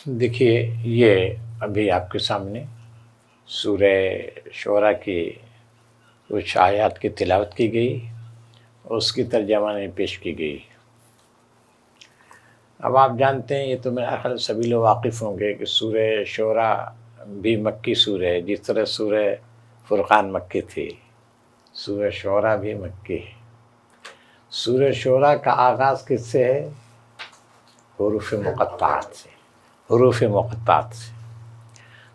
دیکھیے یہ ابھی آپ کے سامنے سورہ شعراء کی کچھ آیات کی تلاوت کی گئی، اس کی ترجمانی پیش کی گئی۔ اب آپ جانتے ہیں، یہ تو میرا خیال سبھی لوگ واقف ہوں گے کہ سورہ شعراء بھی مکی سورہ ہے، جس طرح سورہ فرقان مکی تھی، سورہ شعراء بھی مکی ہے۔ سورہ شعراء کا آغاز کس سے ہے؟ حروف مقطعات سے، حروف مقطعات سے۔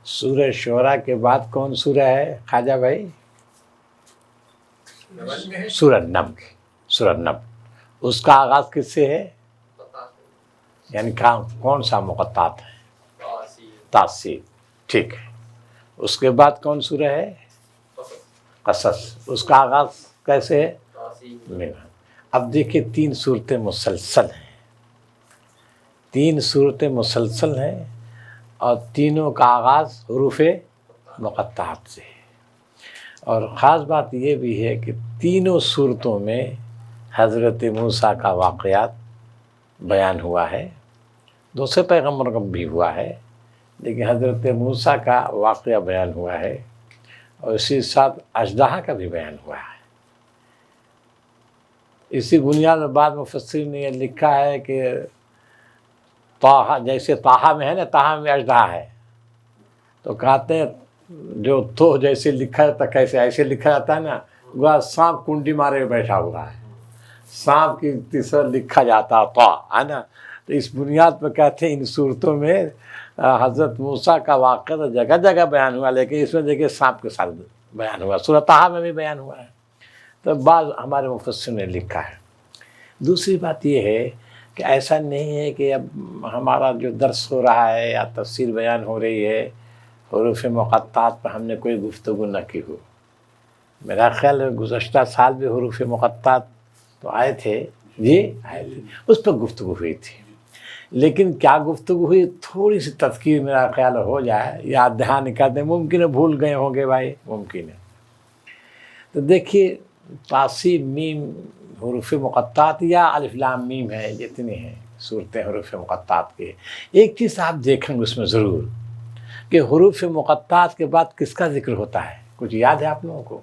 سورہ شعراء کے بعد کون سورہ ہے خواجہ بھائی؟ سورہ نمل، سورہ نمل۔ اس کا آغاز کس سے ہے؟ یعنی کون سا مقطعات ہے؟ تاثیر، ٹھیک ہے۔ اس کے بعد کون سورہ ہے؟ قصص۔ اس کا آغاز کیسے ہے؟ منہ۔ اب دیکھیں تین صورتیں مسلسل ہیں، تین صورتیں مسلسل ہیں اور تینوں کا آغاز حروف مقطعات سے ہے۔ اور خاص بات یہ بھی ہے کہ تینوں صورتوں میں حضرت موسیٰ کا واقعات بیان ہوا ہے، دوسرے پیغمبروں کا بھی ہوا ہے، لیکن حضرت موسیٰ کا واقعہ بیان ہوا ہے، اور اسی ساتھ اژدہا کا بھی بیان ہوا ہے۔ اسی بنیاد میں بعض مفسرین نے یہ لکھا ہے کہ طٰہٰ، جیسے طٰہٰ میں ہے نا، طٰہٰ میں اژدہا ہے، تو کہتے ہیں جو تو جیسے لکھا جاتا کیسے ایسے لکھا جاتا ہے نا، گویا سانپ کنڈی مارے بیٹھا ہوا ہے، سانپ کی طرح لکھا جاتا ہے نا۔ تو اس بنیاد پر کہتے ہیں ان صورتوں میں حضرت موسیٰ کا واقعہ تو جگہ جگہ بیان ہوا، لیکن اس میں دیکھیں سانپ کے ساتھ بیان ہوا، سورہ طٰہٰ میں بھی بیان ہوا ہے۔ تو بعض ہمارے مفسرین نے لکھا ہے۔ دوسری بات یہ ہے کہ ایسا نہیں ہے کہ اب ہمارا جو درس ہو رہا ہے یا تفسیر بیان ہو رہی ہے، حروف مقطعات پر ہم نے کوئی گفتگو نہ کی ہو۔ میرا خیال ہے گزشتہ سال بھی حروف مقطعات تو آئے تھے، جی آئے تھے، اس پر گفتگو ہوئی تھی، لیکن کیا گفتگو ہوئی، تھوڑی سی تذکیر میرا خیال ہو جائے، یاد دہانی کرتے ہیں، ممکن ہے بھول گئے ہوں گے بھائی، ممکن ہے۔ تو دیکھیے طاسیم میم حروف مقطعات یا الف لام میم ہے، جتنی ہیں صورتیں حروف مقطعات کی۔ ایک چیز آپ دیکھیں گے اس میں ضرور کہ حروف مقطعات کے بعد کس کا ذکر ہوتا ہے، کچھ یاد ہے آپ لوگوں کو؟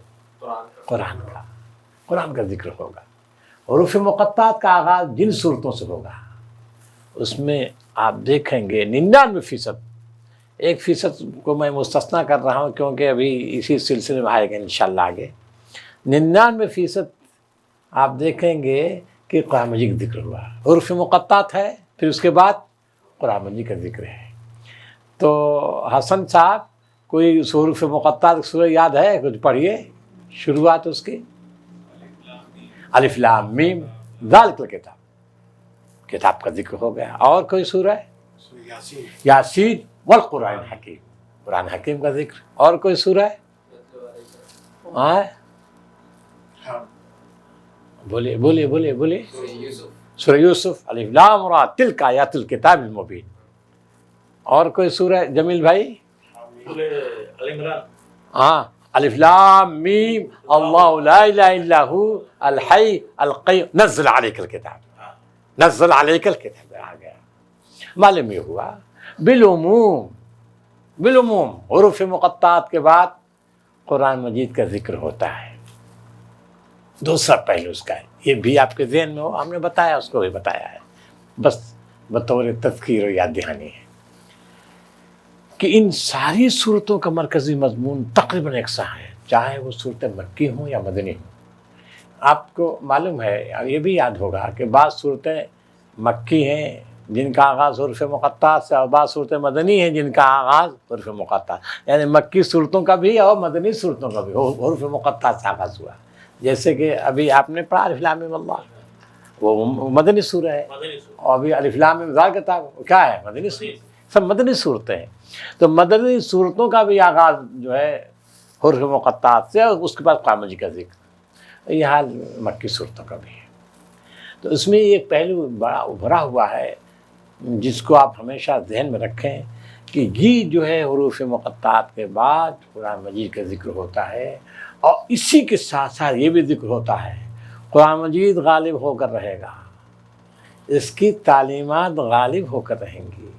قرآن کا، قرآن کا ذکر ہوگا۔ حروف مقطعات کا آغاز جن صورتوں سے ہوگا اس میں آپ دیکھیں گے 99%، 1% کو میں مستثنیٰ کر رہا ہوں کیونکہ ابھی اسی سلسلے میں آئے گا انشاءاللہ آگے، 99% آپ دیکھیں گے کہ قرآن مجید کا ذکر ہوا، حروف مقطعات ہے، پھر اس کے بعد قرآن مجید کا ذکر ہے۔ تو حسن صاحب کوئی حروف مقطعات سورہ یاد ہے؟ کچھ پڑھیے شروعات اس کی۔ الف لام میم ذالک الکتاب، کتاب کا ذکر ہو گیا۔ اور کوئی سورہ ہے؟ یاسین والقرآن حکیم، قرآن حکیم کا ذکر۔ اور کوئی سورہ ہے؟ بولیے بولیے بولیے بولیے۔ سورہ یوسف، الف لام را تلک آیات الکتاب المبین۔ اور کوئی سورہ جمیل بھائی؟ ہاں، الف لام میم اللہ لا الہ الا ہو الحی القیوم نزل علیک الکتاب، نزل علیک الکتاب آ گیا۔ معلوم یہ ہوا بالعموم، بالعموم حروف مقطعات کے بعد قرآن مجید کا ذکر ہوتا ہے۔ دوسرا پہلو اس کا ہے، یہ بھی آپ کے ذہن میں ہو، ہم نے بتایا، اس کو بھی بتایا ہے، بس بطور تذکیر و یاد دہانی ہے کہ ان ساری صورتوں کا مرکزی مضمون تقریباً یکساں ہے، چاہے وہ صورتیں مکی ہوں یا مدنی ہوں۔ آپ کو معلوم ہے، یہ بھی یاد ہوگا کہ بعض صورتیں مکی ہیں جن کا آغاز حروف مقطعات سے، اور بعض صورتیں مدنی ہیں جن کا آغاز حروف مقطعات، یعنی مکی صورتوں کا بھی اور مدنی صورتوں کا بھی حروف مقطعات سے آغاز ہوا۔ جیسے کہ ابھی آپ نے پڑھا الف لام میم اللہ، وہ مدنی سورہ ہے، اور ابھی الف لام میم ذالک الکتاب کیا ہے؟ مدنی سورہ، سب مدنی صورتیں ہیں۔ تو مدنی صورتوں کا بھی آغاز جو ہے حروف مقطعات سے، اور اس کے بعد قرآن مجید کا ذکر، یہ حال مکی صورتوں کا بھی ہے۔ تو اس میں ایک پہلو بڑا ابھرا ہوا ہے جس کو آپ ہمیشہ ذہن میں رکھیں کہ یہ جو ہے حروف مقطعات کے بعد قرآن مجید کا ذکر ہوتا ہے، اور اسی کے ساتھ ساتھ یہ بھی ذکر ہوتا ہے قرآن مجید غالب ہو کر رہے گا، اس کی تعلیمات غالب ہو کر رہیں گی،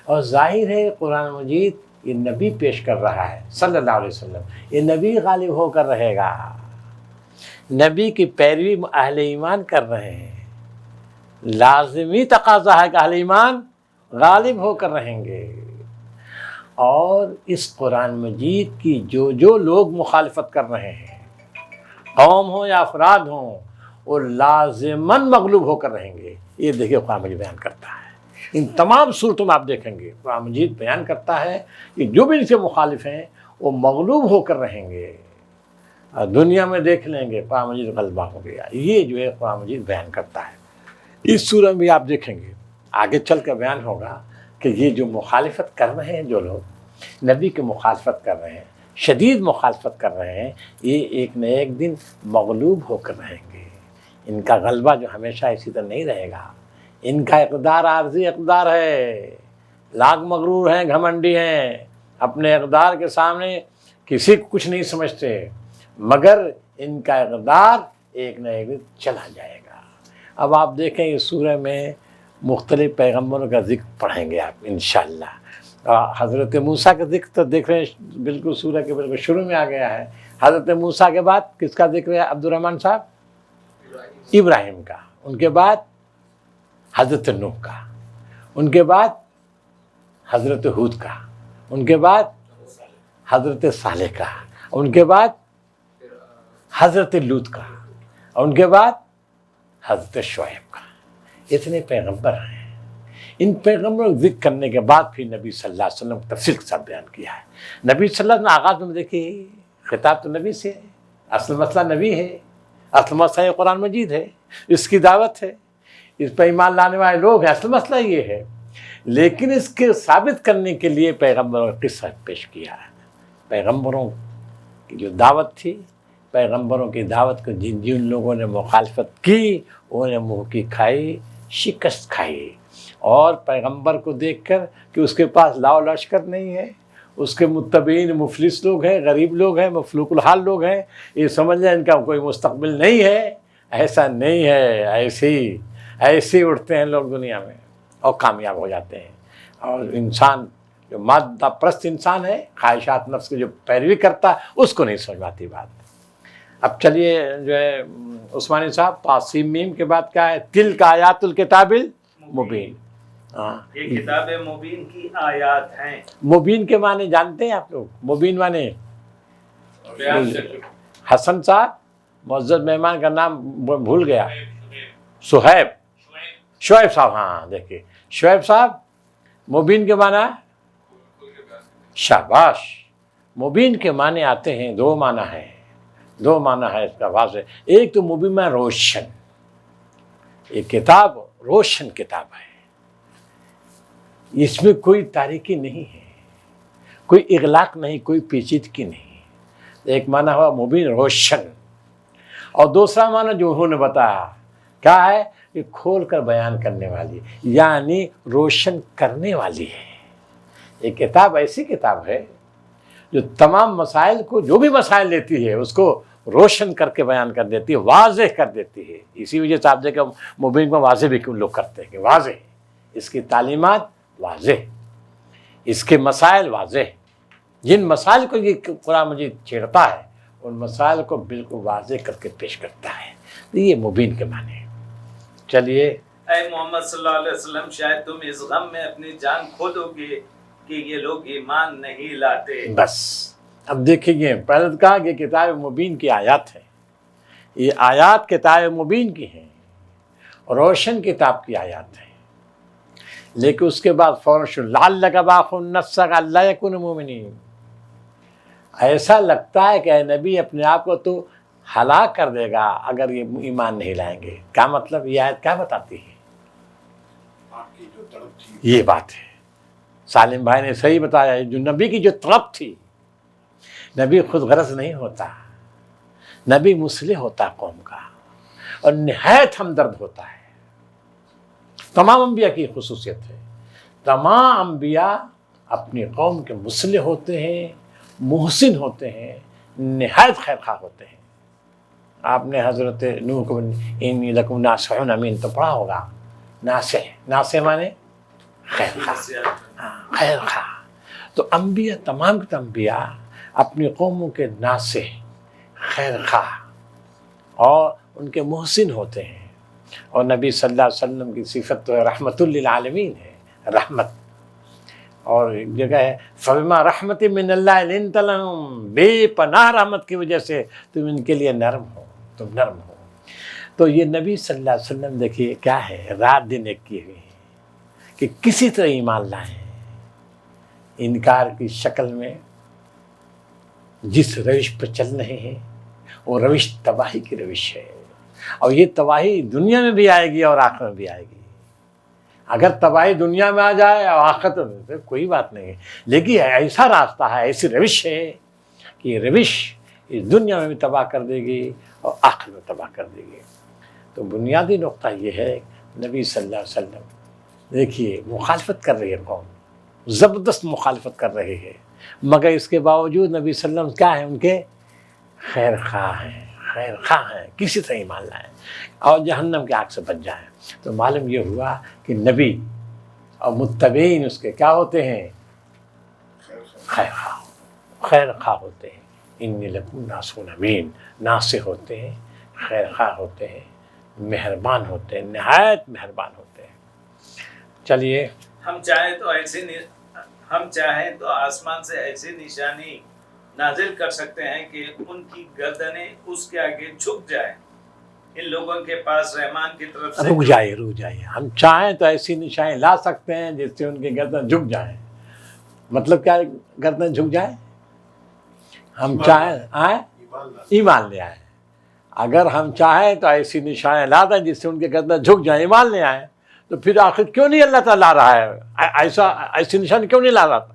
اور ظاہر ہے قرآن مجید یہ نبی پیش کر رہا ہے صلی اللہ علیہ وسلم، یہ نبی غالب ہو کر رہے گا، نبی کی پیروی اہل ایمان کر رہے ہیں، لازمی تقاضا ہے کہ اہل ایمان غالب ہو کر رہیں گے۔ اور اس قرآن مجید کی جو لوگ مخالفت کر رہے ہیں، قوم ہوں یا افراد ہوں، وہ لازماً مغلوب ہو کر رہیں گے۔ یہ دیکھیے قرآن مجید بیان کرتا ہے، ان تمام صورتوں میں آپ دیکھیں گے قرآن مجید بیان کرتا ہے کہ جو بھی ان سے مخالف ہیں وہ مغلوب ہو کر رہیں گے، اور دنیا میں دیکھ لیں گے قرآن مجید غلبہ ہو گیا۔ یہ جو ہے قرآن مجید بیان کرتا ہے۔ اس سورہ میں بھی آپ دیکھیں گے آگے چل کر بیان ہوگا کہ یہ جو مخالفت کر رہے ہیں، جو لوگ نبی کی مخالفت کر رہے ہیں، شدید مخالفت کر رہے ہیں، یہ ایک نہ ایک دن مغلوب ہو کر رہیں گے۔ ان کا غلبہ جو ہمیشہ اسی طرح نہیں رہے گا، ان کا اقدار عارضی اقدار ہے، لاکھ مغرور ہیں، گھمنڈی ہیں، اپنے اقدار کے سامنے کسی کو کچھ نہیں سمجھتے، مگر ان کا اقدار ایک نہ ایک دن چلا جائے گا۔ اب آپ دیکھیں اس سورہ میں مختلف پیغمبروں کا ذکر پڑھیں گے آپ انشاءاللہ۔ حضرت موسیٰ کا ذکر تو دیکھ رہے ہیں بالکل سورہ کے بالکل شروع میں آ گیا ہے۔ حضرت موسیٰ کے بعد کس کا ذکر ہے عبد الرحمن صاحب؟ ابراہیم کا۔ ان کے بعد حضرت نوح کا، ان کے بعد حضرت ہود کا، ان کے بعد حضرت صالح کا، ان کے بعد حضرت لوط کا، اور ان کے بعد حضرت شعیب کا۔ اتنے پیغمبر ہیں۔ ان پیغمبروں کو ذکر کرنے کے بعد پھر نبی صلی اللہ علیہ وسلم کو تفصیل کے ساتھ بیان کیا ہے۔ نبی صلی اللہ علیہ وسلم آغاز میں دیکھیے خطاب تو نبی سے ہے، اصل مسئلہ نبی ہے، اصل مسئلہ یہ قرآن مجید ہے، اس کی دعوت ہے، اس پر ایمان لانے والے لوگ ہیں، اصل مسئلہ یہ ہے۔ لیکن اس کے ثابت کرنے کے لیے پیغمبروں کا قصہ پیش کیا ہے۔ پیغمبروں کی جو دعوت تھی، پیغمبروں کی دعوت کو جن لوگوں نے مخالفت کی انہوں نے منہ کی کھائی، شکست کھائی، اور پیغمبر کو دیکھ کر کہ اس کے پاس لاؤ لشکر نہیں ہے، اس کے متبعین مفلس لوگ ہیں، غریب لوگ ہیں، مفلوق الحال لوگ ہیں، یہ سمجھ لیں ان کا کوئی مستقبل نہیں ہے۔ ایسا نہیں ہے، ایسے اٹھتے ہیں لوگ دنیا میں اور کامیاب ہو جاتے ہیں۔ اور انسان جو مادہ پرست انسان ہے، خواہشات نفس کی جو پیروی کرتا ہے، اس کو نہیں سمجھ پاتی بات۔ اب چلیے جو ہے عثمانی صاحب، تاسیم میم کے بعد کیا ہے؟ تلک آیات الکتاب المبین۔ یہ کتاب مبین کی آیات ہیں۔ مبین کے معنی جانتے ہیں آپ لوگ؟ مبین معنی حسن صاحب، معزز مہمان کا نام بھول گیا، شعیب صاحب، ہاں دیکھیے شعیب صاحب، مبین کے معنی شاباش۔ مبین کے معنی آتے ہیں، دو معنی ہیں، دو معنی ہے اس کا واضح۔ ایک تو مبین میں روشن، یہ کتاب روشن کتاب ہے، اس میں کوئی تاریکی نہیں ہے، کوئی اغلاق نہیں، کوئی پیچیدگی نہیں۔ ایک معنی ہوا مبین روشن، اور دوسرا معنی جو انہوں نے بتایا کیا ہے؟ کہ کھول کر بیان کرنے والی، یعنی روشن کرنے والی ہے۔ یہ کتاب ایسی کتاب ہے جو تمام مسائل کو، جو بھی مسائل لیتی ہے اس کو روشن کر کے بیان کر دیتی ہے، واضح کر دیتی ہے۔ اسی وجہ سے آپ دیکھیں مبین کو واضح بھی کیوں لوگ کرتے ہیں کہ واضح، اس کی تعلیمات واضح، اس کے مسائل واضح، جن مسائل کو یہ قرآن مجید چھیڑتا ہے ان مسائل کو بالکل واضح کر کے پیش کرتا ہے۔ یہ مبین کے معنی ہے۔ چلیے، اے محمد صلی اللہ علیہ وسلم، شاید تم اس غم میں اپنی جان کھو دو گے کہ یہ لوگ ایمان نہیں لاتے۔ بس اب دیکھیے، پہلے تو کہا کہ کتاب مبین کی آیات ہے، یہ آیات کتاب مبین کی ہیں، روشن کتاب کی آیات ہیں۔ لیکن اس کے بعد فوراً لعلک باخع نفسک الا یکونوا مؤمنین، ایسا لگتا ہے کہ اے نبی اپنے آپ کو تو ہلاک کر دے گا اگر یہ ایمان نہیں لائیں گے۔ کیا مطلب؟ یہ آیت کیا بتاتی ہے؟ یہ بات ہے، سالم بھائی نے صحیح بتایا، جو نبی کی جو طلب تھی، نبی خود غرض نہیں ہوتا، نبی مصلح ہوتا قوم کا، اور نہایت ہمدرد ہوتا ہے۔ تمام انبیاء کی خصوصیت ہے، تمام انبیاء اپنی قوم کے مصلح ہوتے ہیں، محسن ہوتے ہیں، نہایت خیر خواہ ہوتے ہیں۔ آپ نے حضرت نوح کو انی لکم ناصح امین تو پڑھا ہوگا۔ ناصح مانے خیر خواہ، خیر خواہ. تو انبیاء، تمام کے انبیاء اپنی قوموں کے ناصح، خیر خواہ اور ان کے محسن ہوتے ہیں. اور نبی صلی اللہ علیہ وسلم کی صفت تو رحمت للعالمین ہے، رحمت. اور ایک جگہ ہے فبما رحمت من اللہ لنت لہم، بے پناہ رحمت کی وجہ سے تم ان کے لیے نرم ہو، تم نرم ہو. تو یہ نبی صلی اللہ علیہ وسلم دیکھیے کیا ہے، رات دن ایک کیے ہوئے ہیں کہ کسی طرح ایمان لائیں. انکار کی شکل میں جس روش پر چل رہے ہیں وہ روش تباہی کی روش ہے، اور یہ تباہی دنیا میں بھی آئے گی اور آخرت میں بھی آئے گی. اگر تباہی دنیا میں آ جائے اور آخرت میں تو کوئی بات نہیں ہے، لیکن ایسا راستہ ہے، ایسی روش ہے کہ یہ روش اس دنیا میں بھی تباہ کر دے گی اور آخرت میں تباہ کر دے گی. تو بنیادی نقطہ یہ ہے، نبی صلی اللہ علیہ وسلم دیکھیے مخالفت کر رہی ہے قوم، زبردست مخالفت کر رہے ہیں، مگر اس کے باوجود نبی صلی اللہ علیہ وسلم کیا ہیں، ان کے خیر خواہ ہیں، خیر خواہ ہیں، کسی طرح ایمان لائیں اور جہنم کے آگ سے بچ جائیں. تو معلوم یہ ہوا کہ نبی اور متبعین اس کے کیا ہوتے ہیں، خیر خواہ، خیر خواہ ہوتے ہیں. انی لکم ناصح امین، ناصح ہوتے ہیں، خیر خواہ ہوتے ہیں، مہربان ہوتے ہیں، نہایت مہربان ہوتے ہیں. چلیے ہم چاہیں تو آسمان سے ایسی نشانی نازل کر سکتے ہیں کہ ان کی گردنیں اس کے آگے جھک جائیں. ان لوگوں کے پاس رحمان کی طرف سے رک جائیے. ہم چاہیں تو ایسی نشانیں لا سکتے ہیں جس سے ان کی گردن جھک جائیں. مطلب کیا گردن جھک جائے؟ ہم چاہیں ایمان لے آئیں. اگر ہم چاہیں تو ایسی نشانیں لا دیں جس سے ان کے گردن جھک جائیں، ایمان لے آئیں. تو پھر آخر کیوں نہیں اللہ تعالیٰ لا رہا ہے ایسی نشانی کیوں نہیں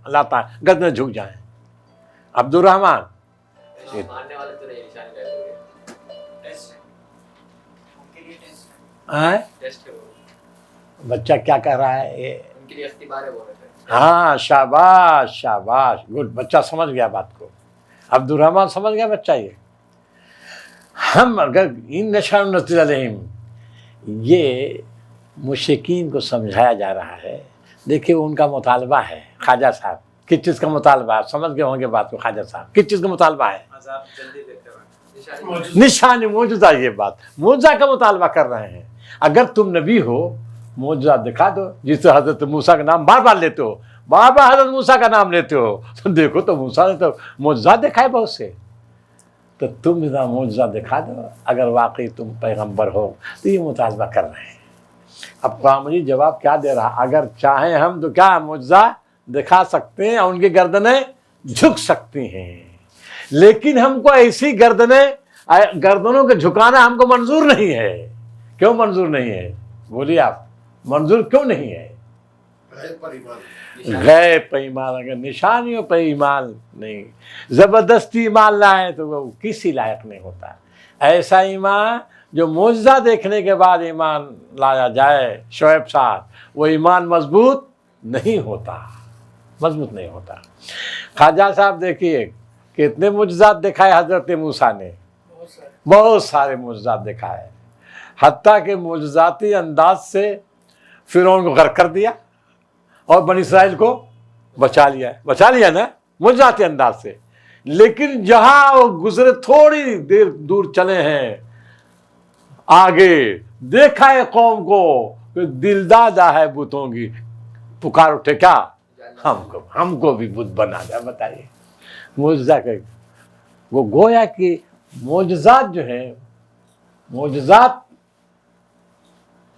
لاتا ہے گردن جھک جائیں؟ عبد الرحمان بچہ کیا کہہ رہا ہے؟ ہاں شاباش شاباش، گڈ. بچہ سمجھ گیا بات کو، عبد الرحمان سمجھ گیا بچہ. یہ ہم اگر ان نشان نزل علیہم، یہ مشرکین کو سمجھایا جا رہا ہے. دیکھیے ان کا مطالبہ ہے خواجہ صاحب، کس چیز کا مطالبہ ہے؟ سمجھ گئے ہوں گے بات کو. خواجہ صاحب کس چیز کا مطالبہ ہے؟ نشانی، معجزہ. یہ بات معجزہ کا مطالبہ کر رہے ہیں. اگر تم نبی ہو معجزہ دکھا دو. جس سے حضرت موسیٰ کا نام بار بار لیتے ہو، بار بار حضرت موسیٰ کا نام لیتے ہو، تو دیکھو تو موسیٰ نے تو معجزہ دکھائے بہت سے، تو تم اتنا معجزہ دکھا دو اگر واقعی تم پیغمبر ہو. تو یہ مطالبہ کر رہے ہیں. اب قرآن مجید جواب کیا دے رہا؟ اگر چاہیں ہم تو کیا معجزہ دکھا سکتے ہیں اور ان کی گردنیں جھک سکتی ہیں، لیکن ہم کو ایسی گردنوں کے جھکانا ہم کو منظور نہیں ہے. کیوں منظور نہیں ہے؟ بولیے آپ، منظور کیوں نہیں ہے؟ غیب پر ایمان، اگر نشانیوں پر ایمان نہیں، زبردستی ایمان لائیں تو وہ کسی لائق نہیں ہوتا. ایسا ایمان جو معجزہ دیکھنے کے بعد ایمان لایا جائے شعیب صاحب، وہ ایمان مضبوط نہیں ہوتا، مضبوط نہیں ہوتا. خواجہ صاحب دیکھیے کتنے معجزات دکھائے حضرت موسیٰ نے، بہت سارے معجزات دکھائے، حتیٰ کہ معجزاتی انداز سے فرعون کو غرق کر دیا اور بنی اسرائیل کو بچا لیا نا معجزاتی انداز سے. لیکن جہاں وہ گزرے تھوڑی دیر دور چلے ہیں، آگے دیکھا ہے قوم کو کہ دل دادا ہے بتوں کی، پکار اٹھے کیا ہم کو بھی بت بنا دیا. بتائیے معجزہ کا وہ گویا کہ معجزات جو ہیں، معجزات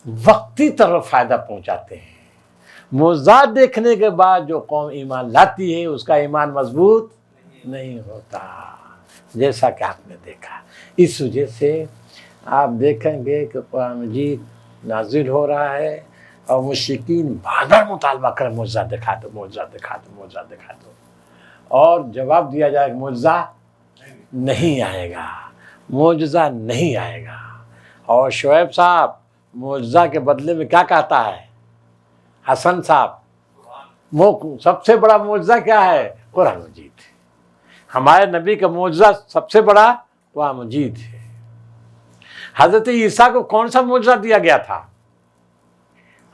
وقتی طرف فائدہ پہنچاتے ہیں. معجزات دیکھنے کے بعد جو قوم ایمان لاتی ہے اس کا ایمان مضبوط نہیں ہوتا، جیسا کہ آپ نے دیکھا. اس وجہ سے آپ دیکھیں گے کہ قرآن مجید نازل ہو رہا ہے اور مشرکین بار بار مطالبہ کریں معجزہ دکھا دو، معجزہ دکھا دو، معجزہ دکھا دو، اور جواب دیا جائے کہ معجزہ نہیں آئے گا، معجزہ نہیں آئے گا. اور شعیب صاحب معجزہ کے بدلے میں کیا کہتا ہے؟ حسن صاحب سب سے بڑا معجزہ کیا ہے؟ قرآن مجید. ہمارے نبی کا معجزہ سب سے بڑا قرآن مجید ہے. حضرت عیسیٰ کو کون سا معجزہ دیا گیا تھا؟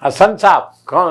حسن صاحب کون؟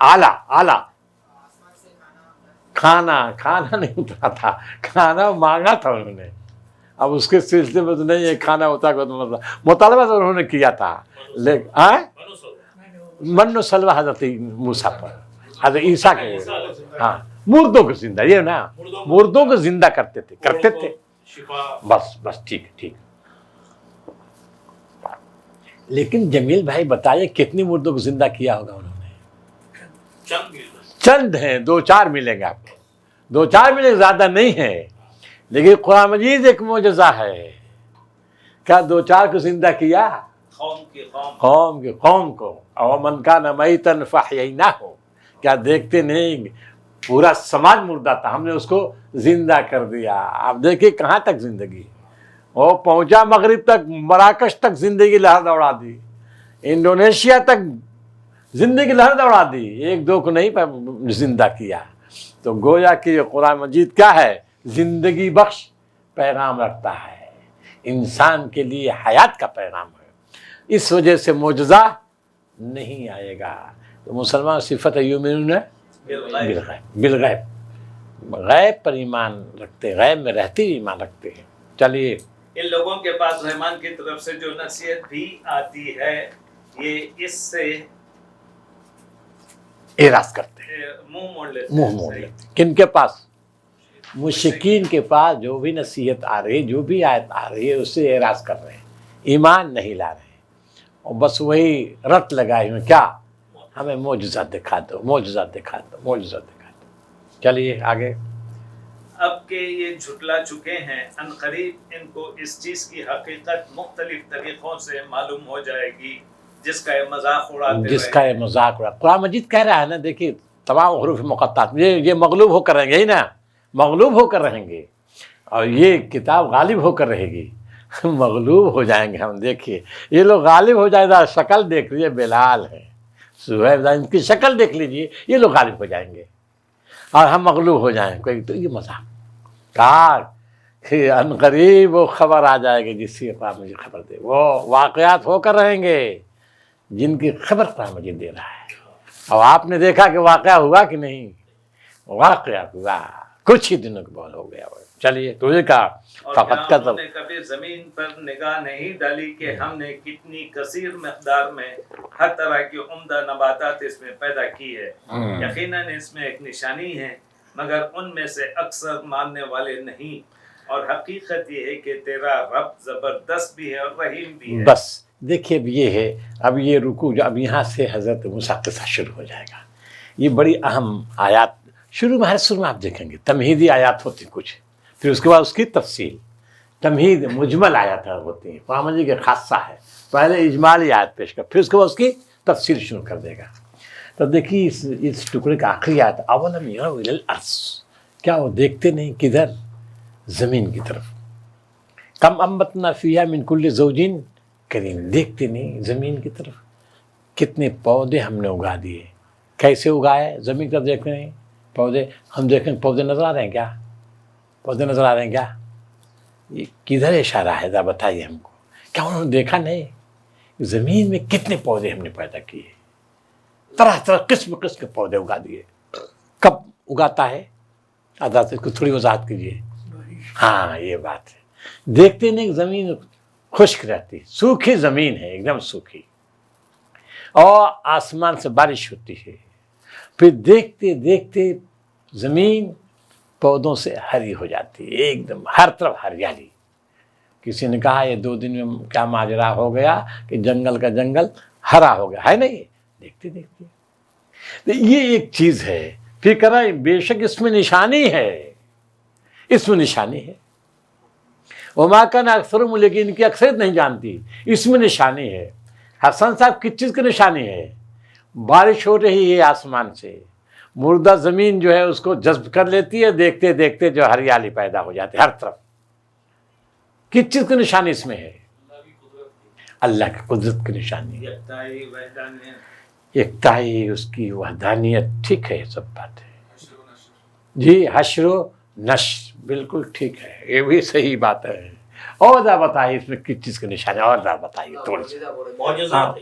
آلہ آلہ کھانا نہیں اترا تھا، کھانا مانگا تھا انہوں نے، اب اس کے سلسلے میں تو نہیں ہے کھانا ہوتا کو تو مطالبہ تو انہوں نے کیا تھا، من و سلوہ حضرت موسیٰ پر، حضرت عیسیٰ کے، ہاں مردوں کو زندہ، یہ نا مردوں کو زندہ کرتے تھے بس ٹھیک. لیکن جمیل بھائی بتائیے کتنی مردوں کو زندہ کیا ہوگا انہوں نے؟ چند ہیں، 2-4 ملیں گے آپ کو، 2-4 ملیں گے، زیادہ نہیں ہے. لیکن قرآن مجید ایک معجزہ ہے، کیا 2-4 کو زندہ کیا؟ قوم کو. او من کان میتا فاحییناہ، کیا دیکھتے نہیں پورا سماج مردہ تھا، ہم نے اس کو زندہ کر دیا. آپ دیکھیے کہاں تک زندگی، وہ پہنچا مغرب تک، مراکش تک زندگی لہر دوڑا دی، انڈونیشیا تک زندگی لہر دوڑا دی، 1-2 کو نہیں زندہ کیا. تو گویا کہ یہ قرآن مجید کیا ہے؟ زندگی بخش پیغام رکھتا ہے، انسان کے لیے حیات کا پیغام ہے. اس وجہ سے معجزہ نہیں آئے گا. تو مسلمان صفت یؤمنون بالغیب، غیب پر ایمان رکھتے، غیب میں رہتے ایمان رکھتے ہیں. چلیے، ان لوگوں کے پاس رحمان کی طرف سے جو نصیحت بھی آتی ہے یہ اس سے اعراض کرتے ہیں، منہ موڑ لیتے. کن کے پاس؟ مشرکین کے پاس جو بھی نصیحت آ رہی ہے، جو بھی آیت آ رہی ہے، اس سے اعراض کر رہے ہیں، ایمان نہیں لا رہے ہیں، اور بس وہی رٹ لگائے ہوئے، کیا ہمیں معجزات دکھا دو. چلیے آگے. اب کہ یہ جھٹلا چکے ہیں، ان قریب ان کو اس چیز کی حقیقت مختلف طریقوں سے معلوم ہو جائے گی جس کا یہ مذاق اڑاتے قرآن مجید کہہ رہا ہے نا، دیکھیے تمام حروف مقطعات یہ مغلوب ہو کر رہیں گے ہی نا، مغلوب ہو کر رہیں گے، اور یہ کتاب غالب ہو کر رہے گی. مغلوب ہو جائیں گے ہم. دیکھیے یہ لوگ غالب ہو جائے گا، شکل دیکھ لیجیے، بلال ہے، صہیب، ان کی شکل دیکھ لیجیے، یہ لوگ غالب ہو جائیں گے اور ہم مغلوب ہو جائیں. کوئی تو یہ مذاق کہا کہ ان قریب وہ خبر آ جائے گی جس کی قرآن مجید خبر دے، وہ واقعات ہو کر رہیں گے جن کی خبر قرآن مجید دے رہا ہے. اور آپ نے دیکھا کہ واقعہ ہوا کہ نہیں؟ واقعہ ہوا، کچھ ہی دنوں کے بعد ہو گیا. چلیے تجھے کہا فقط کا ہم نے کبھی زمین پر نگاہ نہیں ڈالی کہ ہم نے کتنی کثیر مقدار میں ہر طرح کی عمدہ نباتات اس میں پیدا کی ہے. یقیناً اس میں ایک نشانی ہے مگر ان میں سے اکثر ماننے والے نہیں. اور حقیقت یہ ہے کہ تیرا رب زبردست بھی ہے اور رحیم بھی ہے. بس دیکھیے اب یہ ہے، اب یہ رکوع جو اب یہاں سے حضرت موسیٰ قصہ شروع ہو جائے گا. یہ بڑی اہم آیات شروع میں آپ دیکھیں گے، تمہیدی آیات ہوتی کچھ، پھر اس کے بعد اس کی تفصیل، تمہید مجمل آیات ہوتی ہیں. قرآن مجید کے خاصہ ہے، پہلے اجمالی آیت پیش کر، پھر اس کے بعد اس کی تفصیل شروع کر دے گا. تو دیکھیے اس ٹکڑے کا آخری آیت، اولم یروا الی الارض، کیا وہ دیکھتے نہیں کدھر؟ زمین کی طرف. کم انبتنا فیہا من کل زوج کریم، دیکھتے نہیں زمین کی طرف کتنے پودے ہم نے اگا دیے. کیسے اگائے؟ زمین کی طرف دیکھ رہے ہیں پودے، ہم دیکھیں پودے نظر آ رہے ہیں کیا؟ پودے نظر آ رہے ہیں کیا؟ یہ کدھر اشارہ ہے؟ ذرا بتائیے ہم کو. کیا انہوں نے دیکھا نہیں زمین میں کتنے پودے ہم نے پیدا کیے؟ طرح قسم کے پودے اگا دیے. کب اگاتا ہے؟ حضرت کو تھوڑی وضاحت کیجیے. ہاں یہ بات ہے، دیکھتے نہیں زمین خشک رہتی، سوکھی زمین ہے، ایک دم سوکھی، اور آسمان سے بارش ہوتی ہے، پھر دیکھتے دیکھتے زمین پودوں سے ہری ہو جاتی ہے، ایک دم ہر طرف ہریالی. کسی نے کہا یہ 2 دن میں کیا ماجرا ہو گیا کہ جنگل کا جنگل ہرا ہو گیا ہے. نہیں، دیکھتے دیکھتے یہ ایک چیز ہے. پھر کہہ رہا ہے بے شک اس میں نشانی ہے، اس میں نشانی ہے. وما کان اکثرهم، لیکن ان کی اکثریت نہیں جانتی، اس میں نشانی ہے. حسن صاحب کس چیز کی نشانی ہے؟ بارش ہو رہی ہے آسمان سے، مردہ زمین جو ہے اس کو جذب کر لیتی ہے، دیکھتے دیکھتے جو ہریالی پیدا ہو جاتی ہے ہر طرف. کس چیز کی نشانی اس میں ہے؟ اللہ کی قدرت کی نشانی ہے، یکتائی، اس کی وحدانیت. ٹھیک ہے، یہ سب بات ہے جی. حشر و نشر بالکل ٹھیک ہے، یہ بھی صحیح بات ہے. اور ذرا بتائیے اس میں کس چیز کی نشانی، اور ذرا بتائیے تھوڑی سی۔ ہاں،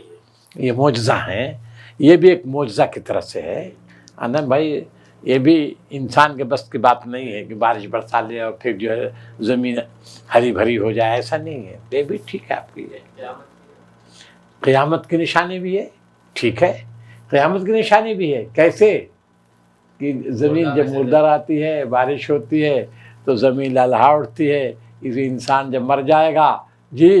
یہ معجزہ ہیں، یہ بھی ایک معجزہ کی طرف سے ہے نا بھائی، یہ بھی انسان کے بس کی بات نہیں ہے کہ بارش برسا لے اور پھر جو ہے زمین ہری بھری ہو جائے، ایسا نہیں ہے، یہ بھی ٹھیک ہے آپ کی، قیامت کی نشانی بھی ہے، ٹھیک ہے، قیامت کی نشانی بھی ہے، کیسے کہ زمین جب مردار آتی ہے، بارش ہوتی ہے تو زمین لہلہا اٹھتی ہے، اسی انسان جب مر جائے گا جی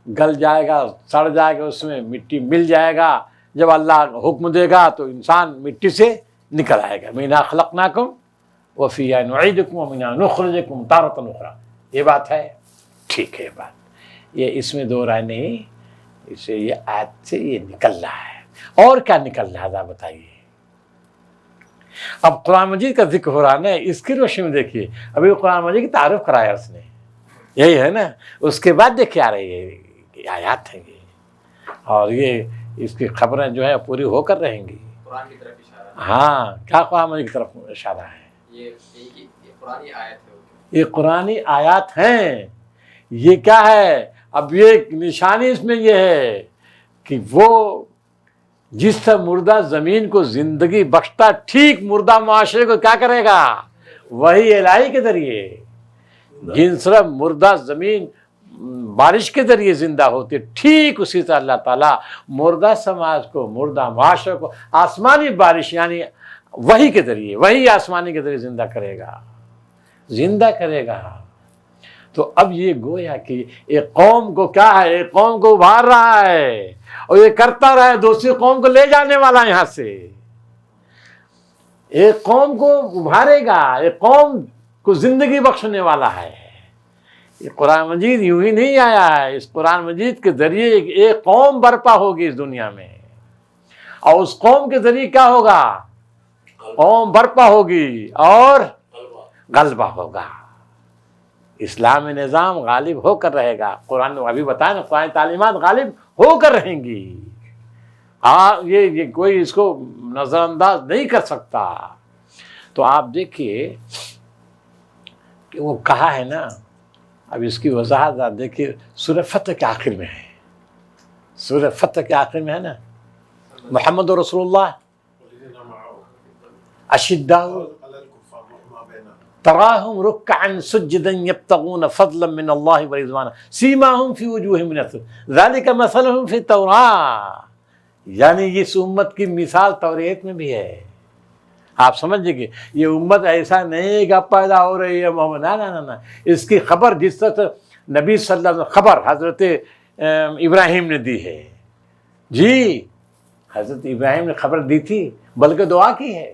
گل جائے گا، سڑ جائے گا، اس میں مٹی مل جائے گا، جب اللہ حکم دے گا تو انسان مٹی سے نکل آئے گا، منھا خلقناکم وفیہا نعیدکم ومنھا نخرجکم تارۃ اخری، یہ بات ہے، ٹھیک ہے یہ بات، یہ اس میں دو رائے نہیں، اسے یہ آیت سے یہ نکل رہا ہے۔ اور کیا نکل رہا ہے بتائیے؟ اب قرآن مجید کا ذکر ہو رہا ہے نا، اس کی روشنی میں دیکھیے، ابھی قرآن مجید کی تعارف کرایا اس نے، یہی ہے نا، اس کے بعد دیکھیے آ رہی ہے یہ آیات ہیں یہ، اور یہ اس کی خبریں جو ہے پوری ہو کر رہیں گی۔ قرآن کی طرف اشارہ ہے۔ ہاں، کیا قرآن مجید کی طرف اشارہ ہے؟ یہ قرآنی آیت ہے۔ یہ قرآنی آیات ہیں، یہ کیا ہے؟ اب یہ نشانی اس میں یہ ہے کہ وہ جس سے مردہ زمین کو زندگی بخشتا، ٹھیک مردہ معاشرے کو کیا کرے گا؟ وہی الہی کے ذریعے، جن طرح مردہ زمین بارش کے ذریعے زندہ ہوتی ہے، ٹھیک اسی طرح اللہ تعالیٰ مردہ سماج کو، مردہ معاشرے کو آسمانی بارش یعنی وہی کے ذریعے، وہی آسمانی کے ذریعے زندہ کرے گا، زندہ کرے گا۔ تو اب یہ گویا کہ ایک قوم کو کیا ہے، ایک قوم کو ابھار رہا ہے، اور یہ کرتا رہا ہے، دوسری قوم کو لے جانے والا یہاں سے، ایک قوم کو ابھارے گا، ایک قوم کو زندگی بخشنے والا ہے۔ یہ قرآن مجید یوں ہی نہیں آیا ہے، اس قرآن مجید کے ذریعے ایک قوم برپا ہوگی اس دنیا میں، اور اس قوم کے ذریعے کیا ہوگا؟ قوم برپا ہوگی اور غلبہ ہوگا، اسلامی نظام غالب ہو کر رہے گا۔ قرآن نے ابھی بتایا نا، قرآن تعلیمات غالب ہو کر رہیں گی، ہاں، یہ کوئی اس کو نظر انداز نہیں کر سکتا۔ تو آپ دیکھیے کہ وہ کہا ہے نا، اب اس کی وضاحت آپ دیکھیے سورہ فتح کے آخر میں ہے، سورہ فتح کے آخر میں ہے نا، محمد رسول اللہ اشداء تراہم رکعا سجدا یبتغون فضلا من اللہ ورضوانا سیماہم فی وجوہہم من اثر ذالک مثلہم فی التوراۃ، یعنی اس امت کی مثال توریت میں بھی ہے۔ آپ سمجھیں گے یہ امت ایسا نہیں کہ پیدا ہو رہی ہے محمد، نہ، اس کی خبر جس طرح نبی صلی اللہ علیہ وسلم خبر حضرت ابراہیم نے دی ہے، جی حضرت ابراہیم نے خبر دی تھی، بلکہ دعا کی ہے،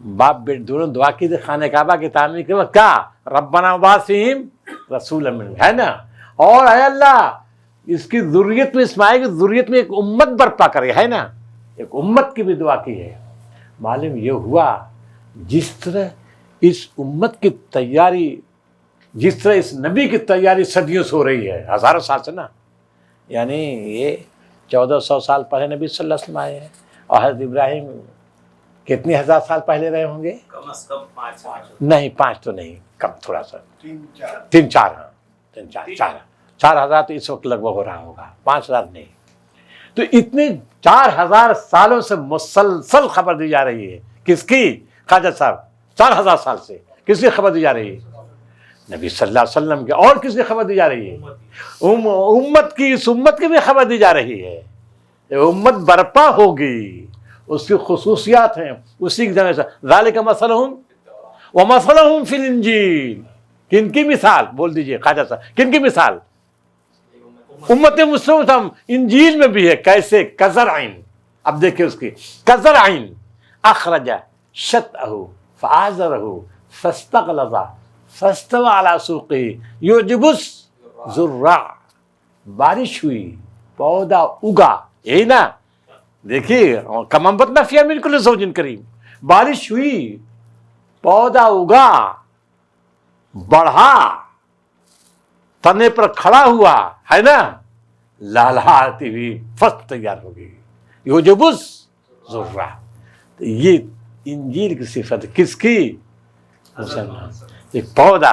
باپ بیٹے دونوں دعا کی تھی خانہ کعبہ کی تعمیر کے وقت، کیا ربنا وابعث فیہم رسولا منہم، ہے نا، اور اے اللہ اس کی ذریت میں، اسماعیل کی ذریت میں ایک امت برپا کرے، ہے نا، ایک امت کی بھی دعا کی ہے۔ معلوم یہ ہوا جس طرح اس امت کی تیاری، جس طرح اس نبی کی تیاری صدیوں سے ہو رہی ہے، ہزاروں سال سے نا، یعنی یہ 1400 سال پہلے نبی صلی اللہ علیہ وسلم آئے ہیں، اور حضرت ابراہیم کتنی ہزار سال پہلے رہے ہوں گے؟ کم از کم 5 نہیں، 5 تو نہیں، کم تھوڑا سا، 3-4، ہاں 4,000 تو اس وقت لگ بھگ ہو رہا ہوگا، 5,000 نہیں۔ تو اتنے 4,000 سالوں سے مسلسل خبر دی جا رہی ہے، کس کی؟ خواجہ صاحب 4,000 سال سے کس کی خبر دی جا رہی ہے؟ نبی صلی اللہ علیہ وسلم کی، اور کس کی خبر دی جا رہی ہے؟ امت کی، اس امت کی بھی خبر دی جا رہی ہے، امت برپا ہوگی، اس کی خصوصیات ہیں، اسی کی ذریعے سے ذالک مثلہم ومثلہم فی الانجیل، کن کی مثال بول دیجئے خواجہ صاحب، کن کی مثال؟ امت مسلم انجیل میں بھی ہے، کیسے؟ کزرعین، اب دیکھیں اس کی، کزرعین اخرج شطأہ فآزرہ فاستغلظ فاستوى علی سوقہ یعجب الزراع، بارش ہوئی، پودا اگا، یہی نا، دیکھیے کم انبتنا فیہا من کل زوج کریم، بارش ہوئی، پودا اگا، بڑھا، تنے پر کھڑا ہوا، ہے نا، لہلہاتی ہوئی فصل تیار ہوگی، یعجب الزراع۔ یہ انجیل کی صفت کس کی؟ مسلمان، ایک پودا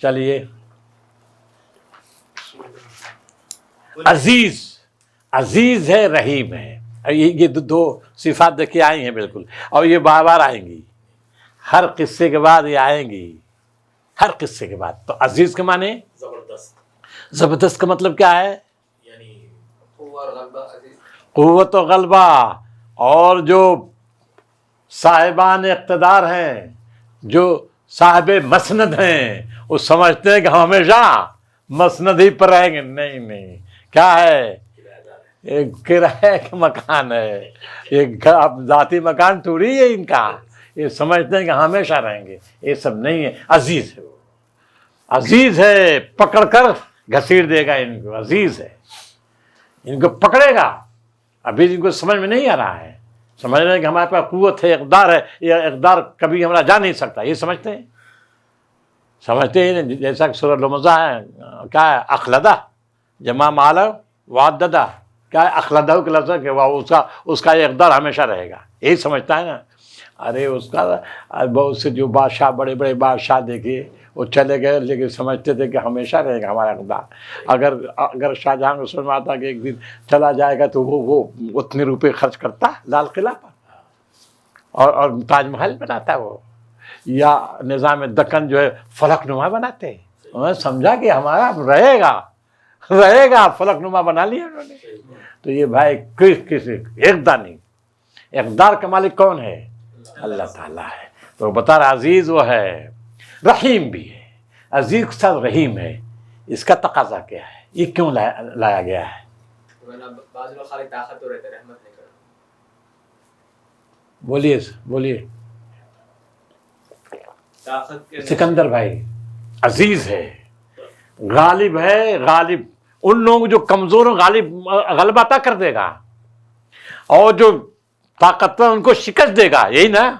چلیے عزیز، عزیز ہے، رحیم ہے، یہ دو صفات دیکھیے آئی ہیں بالکل، اور یہ بار بار آئیں گی، ہر قصے کے بعد یہ آئیں گی، ہر قصے کے بعد۔ تو عزیز کے معنی زبردست، زبردست کا مطلب کیا ہے؟ یعنی قوة اور غلبہ عزیز، قوت و غلبہ، اور جو صاحبان اقتدار ہیں، جو صاحب مسند ہیں، وہ سمجھتے ہیں کہ ہم ہمیشہ مسند ہی پر رہیں گے۔ نہیں، کیا ہے؟ ایک کرایہ کا مکان ہے، ایک ذاتی مکان تھوڑی ہے ان کا، یہ سمجھتے ہیں کہ ہمیشہ رہیں گے، یہ سب نہیں ہے۔ عزیز ہے وہ، عزیز ہے، پکڑ کر گھسیٹ دے گا ان کو، عزیز ہے، ان کو پکڑے گا۔ ابھی ان کو سمجھ میں نہیں آ رہا ہے، سمجھ رہے ہیں کہ ہمارے پاس قوت ہے، اقدار ہے، یہ اقدار کبھی ہمارا جا نہیں سکتا، یہ سمجھتے ہیں، سمجھتے ہیں جیسا کہ سورہ لمزہ ہے، کیا ہے؟ اخلدہ جمع مالا وعددہ، کیا ہے؟ اخلدہ کے لفظ ہے کہ وہ اس کا یہ اقدار ہمیشہ رہے گا، یہی سمجھتا ہے نا۔ ارے اس کا بہت سے جو بادشاہ، بڑے بڑے بادشاہ دیکھیے، وہ چلے گئے لیکن سمجھتے تھے کہ ہمیشہ رہے گا ہمارا اقدار۔ اگر شاہ جہاں کو سمجھ میں آتا کہ ایک دن چلا جائے گا تو وہ اتنے روپے خرچ کرتا لال قلعہ پر، اور تاج محل بناتا وہ، یا نظام دکن جو ہے فلک نما بناتے، انہوں نے سمجھا کہ ہمارا رہے گا، فلک نما بنا لیا انہوں نے۔ تو یہ بھائی کس اقدار نہیں، اقدار کا مالک کون ہے؟ اللہ تعالیٰ ہے۔ تو بتا رہا عزیز وہ ہے، رحیم بھی ہے، عزیز کے ساتھ رحیم ہے۔ اس کا تقاضا کیا ہے؟ یہ کیوں لایا گیا ہے؟ ورنہ بعض لوگ خالی طاقت تو رہتے، رحمت نہیں کرتے۔ بولیے طاقت کے سکندر بھائی، عزیز ہے، غالب ہے، غالب ان لوگوں جو کمزور ہیں غلبہ عطا کر دے گا، اور جو طاقتور ان کو شکست دے گا، یہی نا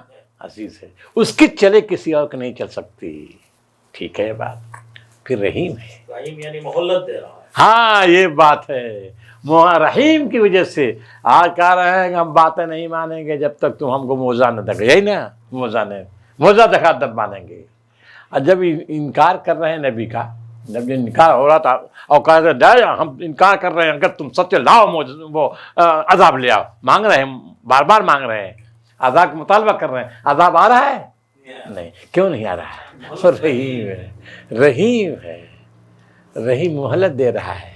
عزیز ہے۔ اس کی چلے کسی اور کو نہیں چل سکتی، ٹھیک ہے بات۔ پھر رحیم ہے، رحیم یعنی مہلت دے رہا ہے۔ ہاں یہ بات ہے، رحیم کی وجہ سے آج کہہ رہے ہیں کہ ہم باتیں نہیں مانیں گے جب تک تم ہم کو موزہ نہ دکھا، یہی نا موزہ دکھا تب مانیں گے۔ اور جب انکار کر رہے ہیں نبی کا، جب انکار ہو رہا تھا اور کہا تھا ہم انکار کر رہے ہیں، اگر تم سچے لاؤ وہ عذاب لے آؤ، مانگ رہے ہیں، بار بار مانگ رہے ہیں، عذاب کا مطالبہ کر رہے ہیں، عذاب آ رہا ہے؟ نہیں، کیوں نہیں آ رہا ہے؟ رحیم ہے، رحیم ہے، رحیم مہلت دے رہا ہے۔